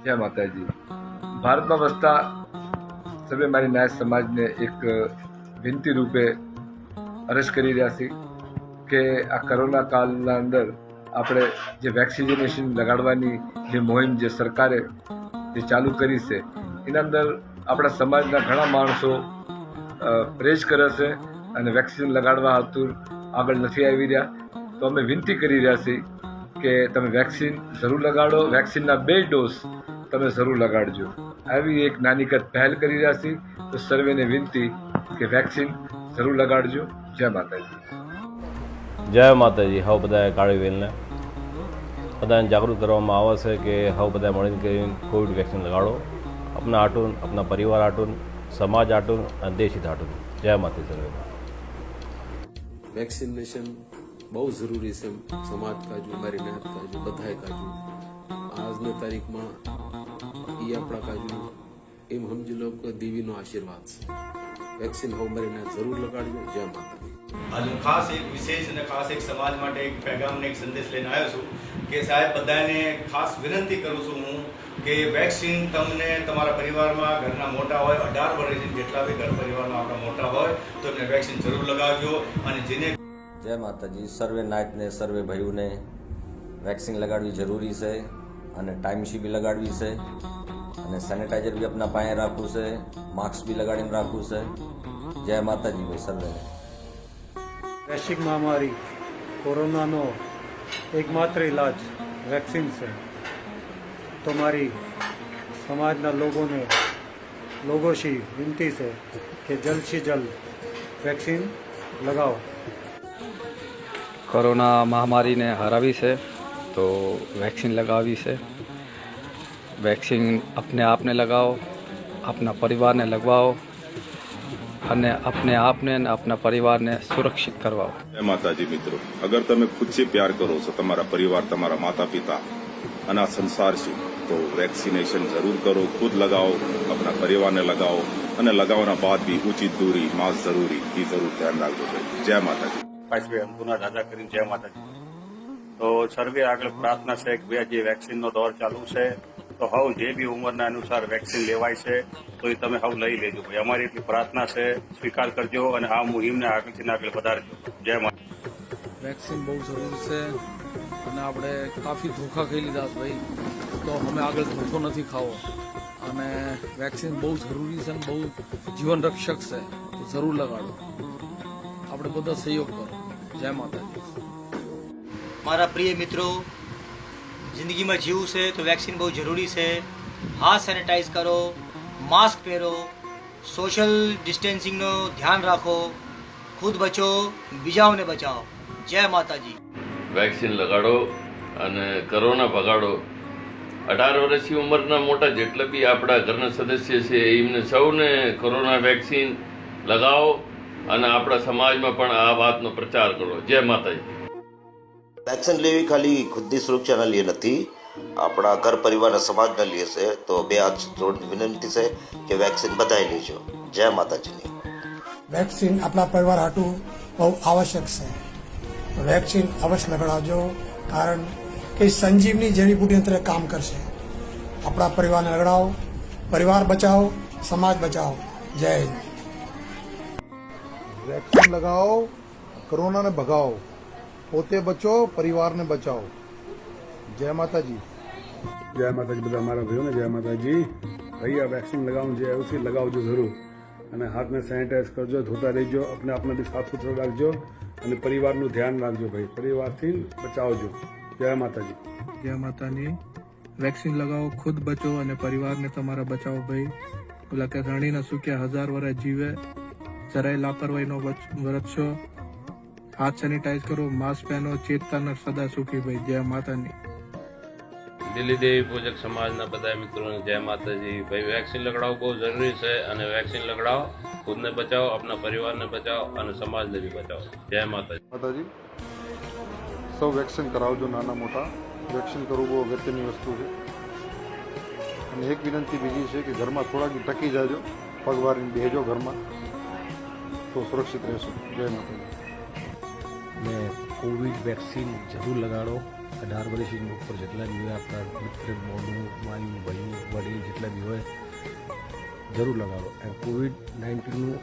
જય માતાજી. ભારતમાં વસતા સર્વે મારી નાયક સમાજને એક વિનંતી રૂપે અરજ કરી રહ્યા છીએ કે આ કોરોના કાળના અંદર આપણે જે વેક્સિનેશન લગાડવાની જે મુહિમ જે સરકારે જે ચાલુ કરી છે એના અંદર આપણા સમાજના ઘણા માણસો પ્રેજ કરે છે અને વેક્સિન લગાડવા હતું આગળ નથી આવી રહ્યા. તો અમે વિનંતી કરી રહ્યા છીએ કે તમે વેક્સિન જરૂર લગાડો. વેક્સિનના 2 ડોઝ તમે જરૂર લગાડજો. આવી એક નાનીકત પહેલ કરી રહ્યા છીએ. તો સર્વેને વિનંતી કે વેક્સિન જરૂર લગાડજો. જય માતાજી. જય માતાજી. હવે બધા કાળી વેલને બધાને જાગૃત કરવામાં આવે છે કે હવે બધા મળીને કરીને કોવિડ વેક્સિન લગાડો. આપના આટુન, આપના પરિવાર આટુન, સમાજ આટુન અને દેશ હિત આટુન. જય માતાજી. સર્વે वैक्सीनेशन बहुत ज़रूरी है. समाज का जो हमारे नात का जो बधाई का जो आज ने तारीख में ये अपना का जो एम हम जो लोग को देवी नो आशीर्वाद से वैक्सीन हो हमारे नात जरूर लगाड़ो. जय माता दी. आज खास एक विशेष અને ખાસ એક સમાજ માટે એક પેગામ ને એક સંદેશ લઈને આવ્યો છું કે સાહેબ બધાને ખાસ વિનંતી કરું છું હું કે વેક્સિન તમને તમારા પરિવારમાં ઘરના મોટા હોય 18 વર્ષથી જેટલા બી ઘર પરિવારમાં આપણા મોટા હોય તો એમને વેક્સિન જરૂર લગાવજો. અને જેને જય માતાજી. સર્વે નાયકને સર્વે ભાઈઓને વેક્સિન લગાડવી જરૂરી છે અને ટાઈમથી બી લગાડવી છે અને સેનિટાઈઝર બી આપણા પાસે રાખવું છે, માસ્ક બી લગાડીને રાખવું છે. જય માતાજી ભાઈ સર્વેને. વૈશ્વિક મહામારી કોરોનાનો એકમાત્ર ઇલાજ વેક્સિન છે. તો મારી સમાજના લોગોથી વિનંતી છે કે જલ્દથી જલ્દ વેક્સિન લગાવો. કોરોના મહામારીને હરાવી છે તો વેક્સિન લગાવી છે. વેક્સિન अपने आपने लगाओ, अपना परिवार ने लगवाओ અને अपने आपने અને अपना परिवार ने सुरक्षित करवाओ. जय माता जी. मित्रों, अगर તમે खुद से प्यार करो છો તમારા પરિવાર, તમારા માતા પિતા અને આ સંસાર છે તો વેક્સિનેશન જરૂર કરો. ખુદ લગાવો, अपना પરિવારને લગાવો અને લગાવવાના બાદ બી ઉચિત દૂરી, માસ્ક જરૂરી એ જરૂર ધ્યાન રાખજો. જય માતાજી. પાછળ અંબુના દાદા કરીને જય માતાજી. તો સર્વે આગળ પ્રાર્થના છે કે જે વેક્સિનનો દોર ચાલુ છે તો હવે જે બી ઉંમરના અનુસાર વેક્સિન લેવાય છે તો એ તમે હવે લઈ લેજો ભાઈ. અમારી એટલી પ્રાર્થના છે, સ્વીકાર કરજો અને આ મુહિમને આગળથી આગળ વધારજો. જય માતા. વેક્સિન બહુ જરૂરી છે અને આપણે કાફી ધોખા ખાઈ લીધા ભાઈ, તો અમે આગળ ધોખો નથી ખાવો અને વેક્સિન બહુ જરૂરી છે અને બહુ જીવન રક્ષક છે. તો જરૂર લગાડો. આપણે બધા સહયોગ કરો. જય માતાજી. મારા પ્રિય મિત્રો, જિંદગીમાં જીવવું છે તો વેક્સિન બહુ જરૂરી છે. હાથ સેનિટાઈઝ કરો, માસ્ક પહેરો, સોશિયલ ડિસ્ટન્સિંગનો ધ્યાન રાખો, ખુદ બચો, બીજાઓને બચાવો. જય માતાજી. વેક્સિન લગાડો અને કોરોના ભગાડો. 18 વર્ષની ઉંમરના મોટા જેટલા બી આપણા ઘરના સદસ્ય છે એમને સૌને કોરોના વેક્સિન લગાવો અને આપણા સમાજમાં પણ આ વાતનો પ્રચાર કરો. જય માતાજી. વેક્સિન લેવી ખાલી ખુદની સુરક્ષાના લીએ નથી, આપણા ઘર પરિવારના સમાજના લીએ છે. તો બે હાથ જોડની વિનંતી છે કે વેક્સિન બધાઈ લેજો. જય માતાજીની. વેક્સિન આપણા પરિવાર હાટું બહુ આવશ્યક છે. વેક્સિન અવશ્ય લગાડજો, કારણ કે સંજીવની જડીબુટી અંતરે કામ કરશે. આપણા પરિવારને લગાડો, પરિવાર બચાવો, સમાજ બચાવો. જય હિન્દ. વેક્સિન લગાવો, કોરોનાને ભગાવો, પોતે બચો, પરિવારને બચાવો. જય માતાજી. જય માતાજી. બધા અમારા ભાઈઓને જય માતાજી. ભાઈ આ વેક્સિન લગાવવાનું જે અવશ્ય લગાવજો જરૂર અને હાથને સેનિટાઈઝ કરજો, ધોતા રહેજો, આપણે આપણાથી સાફ સુથરો રાખજો અને પરિવારનું ધ્યાન રાખજો ભાઈ. પરિવારથી બચાવજો. જય માતાજી. જય માતાની. વેક્સિન લગાવો, ખુદ બચો અને પરિવારને તમારા બચાવો ભાઈ. ઓલા કે રાણીના સુખ્યા 1000 વર્ષ જીવે. જરાય લાપરવાહીનો વર્તશો. હાથ સેનિટાઈઝ કરો, માસ્ક પહેરો, ચેતતાના સદા સુખી ભાઈ. જય માતાની. દિલ્હી દેવી પૂજક સમાજના બધા મિત્રોને જય માતાજી. ભાઈ વેક્સિન લગાડવું બહુ જરૂરી છે અને વેક્સિન લગાડો, ખુદને બચાવો, આપણા પરિવારને બચાવો અને સમાજને બી બચાવો. જય માતાજી. માતાજી. સૌ વેક્સિન કરાવજો, નાના મોટા. વેક્સિન કરવું બહુ અગત્યની વસ્તુ છે. અને એક વિનંતી બીજી છે કે ઘરમાં થોડાક ટકી જાજો, પગવારીને બેહજો ઘરમાં, તો સુરક્ષિત રહેશો. જય માતાજી. ને કોવિડ વેક્સિન જરૂર લગાડો. 18 વર્ષની ઉપર જેટલા બી હોય આપણા મિત્ર મોનું માયું ભાઈ વડીલ જેટલા બી હોય જરૂર લગાડો અને કોવિડ-19નું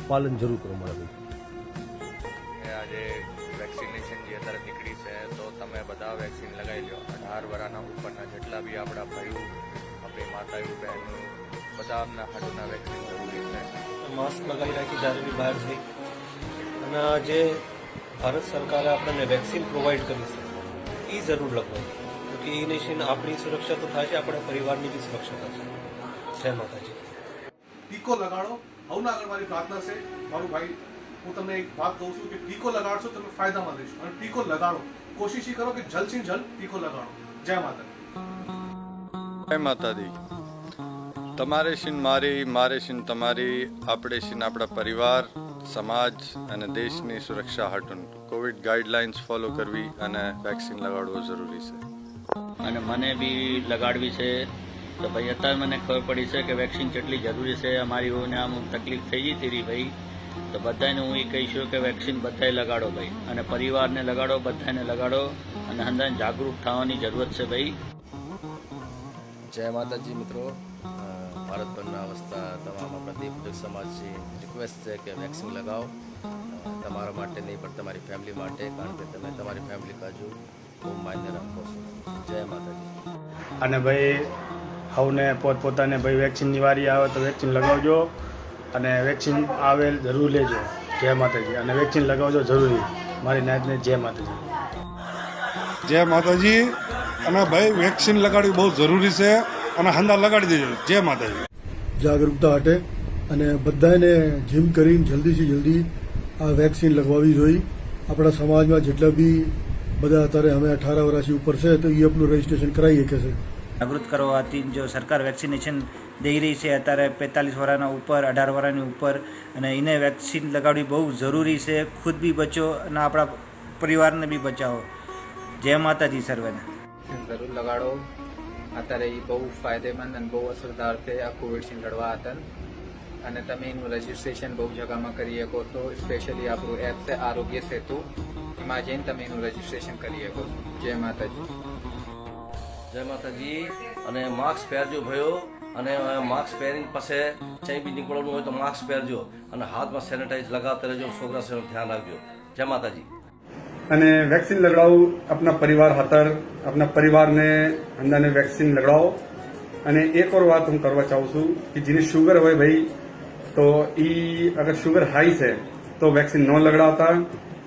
પાલન જરૂર કરો મારા ભાઈ. આજે વેક્સિનેશન જે અત્યારે નીકળી છે તો તમે બધા વેક્સિન લગાવી લો. 18 વર્ષના ઉપરના જેટલા બી આપણા ભાઈઓ આપણી માતાઓ બહેનો બધાના હાડુના વેક્સિન જરૂરી છે. માસ્ક લગાવી રાખી જ્યારે બી બહાર જઈ અને જે ભારત સરકારે આપણને વેક્સિન પ્રોવાઈડ કરી છે એ જરૂર લગાવો કે એની આપણી સુરક્ષા તો થાય છે, આપણા પરિવારની બી સુરક્ષા થશે. જય માતાજી. ટીકો લગાડો. હવના આગળ મારી પ્રાર્થના છે મારું ભાઈ, હું તમને એક વાત કહું છું કે ટીકો લગાડશો તમે ફાયદામાં લેશો અને ટીકો લગાડો. કોશિશ કરો કે જલ્દ થી જલ્દ ટીકો લગાડો. જય માતાજી. જય માતાજી. તમારે શીન મારી, મારે શીન તમારી, આપણે શીન આપણા પરિવાર, સમાજ અને દેશની સુરક્ષા હાટું કોવિડ ગાઈડલાઇન્સ ફોલો કરવી અને વેક્સિન લગાડવું જરૂરી છે. અને મને બી લગાડવી છે તો ભાઈ અત્યારે મને ખબર પડી છે કે વેક્સિન કેટલી જરૂરી છે. અમારી ઓને આમ તકલીફ થઈ જતી હતી ભાઈ, તો બધાને હું એ કહીશું કે વેક્સિન બધાએ લગાડો ભાઈ, અને પરિવારને લગાડો, બધાને લગાડો અને અંદાને જાગૃત થવાની જરૂરત છે ભાઈ. જય માતાજી મિત્રો. ભારતભરના વસતા તમામ આપણા દેવભક્ત સમાજની રિક્વેસ્ટ છે કે વેક્સિન લગાવો. તમારા માટે નહીં પણ તમારી ફેમિલી માટે, કારણ કે તમે તમારી ફેમિલી બાજુ બહુ માન્ય રાખો છો. જય માતાજી. અને ભાઈ સૌને પોતપોતાને ભાઈ વેક્સિનની વારી આવે તો વેક્સિન લગાવજો અને વેક્સિન આવે જરૂર લેજો. જય માતાજી. અને વેક્સિન લગાવજો જરૂરી. મારી નાતને જય માતાજી. જય માતાજી. અને ભાઈ વેક્સિન લગાડવી બહુ જરૂરી છે અને હંદા લગાડી દેજો. જય માતાજી. જાગૃતતા હટે અને બધાને જીમ કરીને જલ્દીથી જલ્દી આ વેક્સિન લગાવવી જોઈએ. આપણા સમાજમાં જેટલા બી બધા અત્યારે અમે 18 વર્ષથી ઉપર છે તો એ આપણું રજીસ્ટ્રેશન કરાવી શકે છે. જાગૃત કરવાથી જો સરકાર વેક્સિનેશન દઈ રહી છે અત્યારે 45 વર્ષના ઉપર, 18 વર્ષની ઉપર, અને એને વેક્સિન લગાવવી બહુ જરૂરી છે. ખુદ બી બચો અને આપણા પરિવારને બી બચાવો. જય માતાજી સર્વેને. જરૂર લગાડો. અત્યારે એ બહુ ફાયદેમંદ અને બહુ અસરદાર છે આ કોવિડથી લડવા હતા. અને તમે એનું રજીસ્ટ્રેશન બહુ જગામાં કરી શકો તો સ્પેશિયલી આપણું એપ છે આરોગ્ય સેતુ, એમાં જઈને તમે એનું રજીસ્ટ્રેશન કરી શકો છો. જય માતાજી. જય માતાજી. અને માસ્ક પહેરજો ભાઈઓ, અને માસ્ક પહેરીને પાસે ક્યાંય બી નીકળવાનું હોય તો માસ્ક પહેરજો અને હાથમાં સેનેટાઈઝ લગાવતા રહેજો. છોકરા સાહેબ ધ્યાન રાખજો. જય માતાજી. અને વેક્સિન લગાડવું આપણા પરિવાર ખાતર, આપણા પરિવારને અંદાને વેક્સિન લગાડો. અને એક और વાત હું કરવા ચાહું છું કે જેને શુગર હોય ભાઈ તો એ અગર શુગર હાઈ છે તો વેક્સિન ન લગાડતા.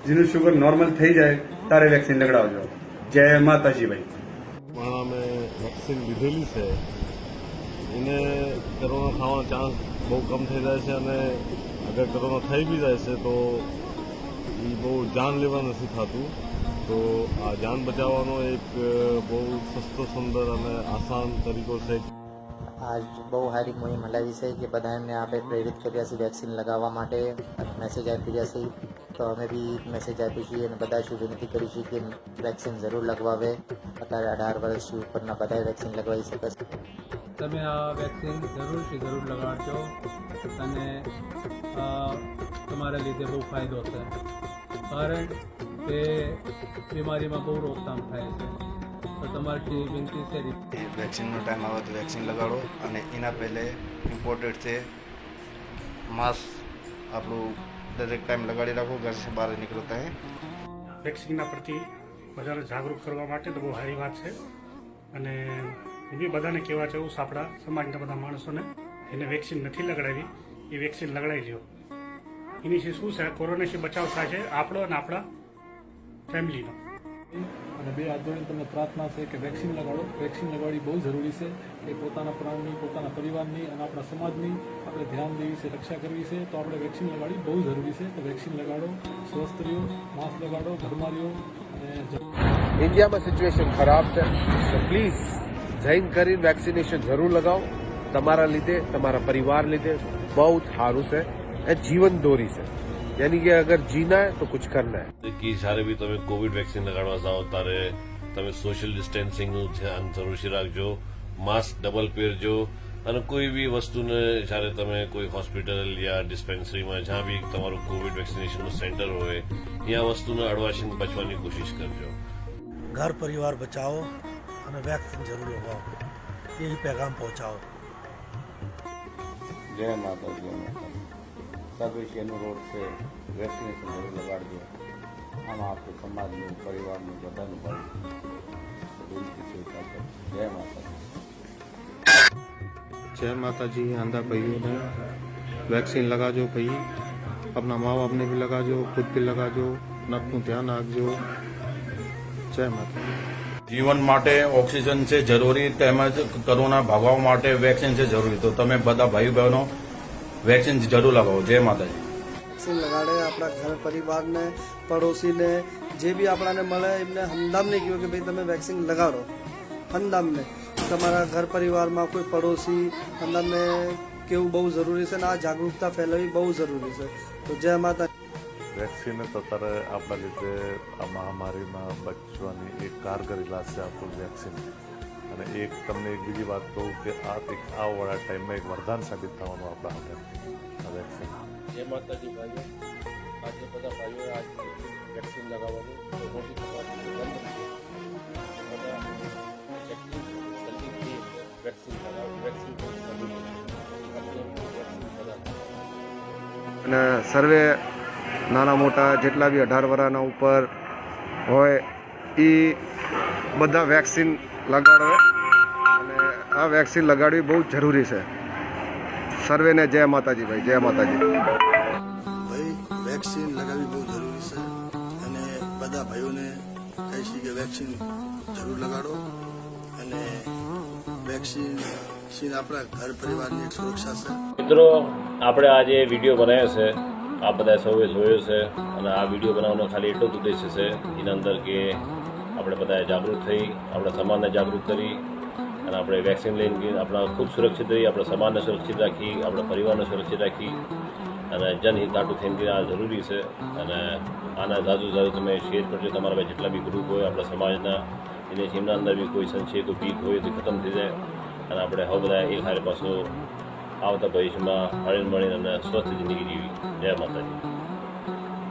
જેનું શુગર નોર્મલ થઈ જાય ત્યારે વેક્સિન લગાડજો. જય માતાજી ભાઈ. અમે વેક્સિન લીધેલી છે એને કોરોના થવાનો ચાન્સ બહુ કમ થઈ જાય છે, અને અગર કોરોના થઈ બી જાય છે તો એ બહુ જાન લેવા નથી થતું. તો આ જાન બચાવવાનો એક બહુ સસ્તો, સુંદર અને આસાન તરીકો છે. આજ બહુ સારી મુહિમ હલાવી છે કે બધાને આપણે પ્રેરિત કર્યા છે વેક્સિન લગાવવા માટે મેસેજ આપી રહ્યા છે. તો અમે બી મેસેજ આપી છીએ અને બધા શું વિનંતી કરી છે કે વેક્સિન જરૂર લગાવે. અત્યારે 18 વર્ષથી ઉપરના બધા વેક્સિન લગાવી શકે છે. તમે આ વેક્સિન જરૂરથી જરૂર લગાડજો અને તમારા લીધે બહુ ફાયદો છે, કારણ કે બીમારીમાં બહુ રોકથામ થાય છે. તો તમારી વિનંતી છે વેક્સિનનો ટાઈમ આવે તો વેક્સિન લગાડો. અને એના પહેલે ઇમ્પોર્ટન્ટ છે માસ્ક આપણું દરેક ટાઈમ લગાડી રાખો ઘર से બહાર નીકળતા હે. વેક્સિનના પ્રતિ બધાને જાગૃત કરવા માટે તો બહુ સારી વાત છે. અને હું બી બધાને કહેવા ચાહું છું આપણા સમાજના બધા માણસોને એને વેક્સિન નથી લગાડાવી એ વેક્સિન લગાડી લ્યો. એની શું છે કોરોનાથી બચાવ થાય છે આપણો અને આપણા ફેમિલીનો. અને બે હાથ જોડીને તમને પ્રાર્થના છે કે વેક્સિન લગાડો. વેક્સિન લગાડવી બહુ જરૂરી છે. એ પોતાના પ્રાણની, પોતાના પરિવારની અને આપણા સમાજની આપણે ધ્યાન દેવી છે, રક્ષા કરવી છે. તો આપણે વેક્સિન લગાડવી બહુ જરૂરી છે. તો વેક્સિન લગાડો, સ્વસ્થ રહ્યો, માસ્ક લગાડો, ઘરમાં રહ્યો. અને ઇન્ડિયામાં સિચ્યુએશન ખરાબ છે તો પ્લીઝ જૈન કરીને વેક્સિનેશન જરૂર લગાવો. તમારા લીધે, તમારા પરિવાર લીધે બહુ સારું છે. એ જીવન દોરી છે, યાની કે અગર જીના હે તો કુછ કરના હે. કે જ્યારે બી તમે કોવિડ વેક્સિન લગાડવા જાઓ ત્યારે તમે સોશિયલ ડિસ્ટન્સિંગનું ધ્યાન જરૂરથી રાખજો. માસ્ક ડબલ પહેરજો. અને કોઈ બી વસ્તુને જ્યારે તમે કોઈ હોસ્પિટલ યા ડિસ્પેન્સરીમાં જ્યાં બી તમારું કોવિડ વેક્સિનેશનનું સેન્ટર હોય ત્યાં વસ્તુને અડવાશીને બચવાની કોશિશ કરજો. घर परिवार बचाओ અને વેક્સિન જરૂર લગાવો, એ પેગામ પહોંચાવો. જય માતા જય માતા. सब विषय अनुरोध से वैक्सीनेशन जरूर लगा दो. हम आपके समाज में परिवार में बधाई विनती स्वीकार करते. जय माता. जय माता जी. आंधा भाइयों ने वैक्सीन लगाजो भाई. अपना माँ बाप ने भी लगाजो, खुद भी लगाजो, नकનું ધ્યાન રાખજો. જય માતા. જીવન માટે ઓક્સિજન છે જરૂરી, તેમજ કોરોના ભગાવવા માટે વેક્સિન છે જરૂરી. તો તમે બધા ભાઈ બહેનો વેક્સિન જરૂર લગાવો. જય માતાજી. વેક્સિન લગાડે આપણા ઘર પરિવારને, પડોશીને, જે બી આપણાને મળે એમને હમદામને કહ્યું કે ભાઈ તમે વેક્સિન લગાડો. હમદામને તમારા ઘર પરિવારમાં કોઈ પડોશી હમદામને કેવું બહુ જરૂરી છે ને આ જાગૃતતા ફેલાવવી બહુ જરૂરી છે. તો જય માતા. વેક્સિન તો અત્યારે આપણા લીધે આ મહામારીમાં બચવાની એક કારગર ઇલાજ છે આપણું વેક્સિન. અને એક તમને એક બીજી વાત કહું કે આવવાળા ટાઈમમાં એક વરદાન સાબિત થવાનું આપણા હાથે આ વેક્સિન. જય માતાજી ભાઈઓ. આજે બધા ભાઈઓએ આજ વેક્સિન લગાવવાનું મોટી થવાનું બંધ જલ્દીથી વેક્સિન લગાવો. વેક્સિન અને સર્વે નાના મોટા જેટલા બી 18 વર્ષના ઉપર હોય એ બધા વેક્સિન લગાડવે અને આ વેક્સિન લગાડવી બહુ જરૂરી છે. સર્વેને જય માતાજી ભાઈ. જય માતાજી ભાઈ. વેક્સિન લગાવવી બહુ જરૂરી છે અને બધા ભાઈઓને કહીશું કે વેક્સિન જરૂર લગાડો. અને વેક્સિન આપણા ઘર પરિવારની એક સુરક્ષા છે. મિત્રો, આપણે આજે વિડીયો બનાવ્યો છે, આ બધા સૌએ જોયો છે. અને આ વિડીયો બનાવવાનો ખાલી એટલો જ ઉદ્દેશ્ય છે એના અંદર કે આપણે બધા જાગૃત થઈ, આપણા સમાજને જાગૃત કરી અને આપણે વેક્સિન લઈને આપણા ખુદ સુરક્ષિત રહી, આપણા સમાજને સુરક્ષિત રાખી, આપણા પરિવારને સુરક્ષિત રાખી અને જનહિત આટું થઈને આ જરૂરી છે. અને આના જાજુ તમે શેર કરજો. તમારા ભાઈ જેટલા બી ગ્રુપ હોય આપણા સમાજના, એને એમના અંદર બી કોઈ સંશય કોઈ બીક હોય તો ખતમ થઈ જાય. અને આપણે હવે બધા એક હારે પાછો આવતા ભવિષ્યમાં હળીને મળીને અને સ્વસ્થ જિંદગી જીવી. જય માતાજી.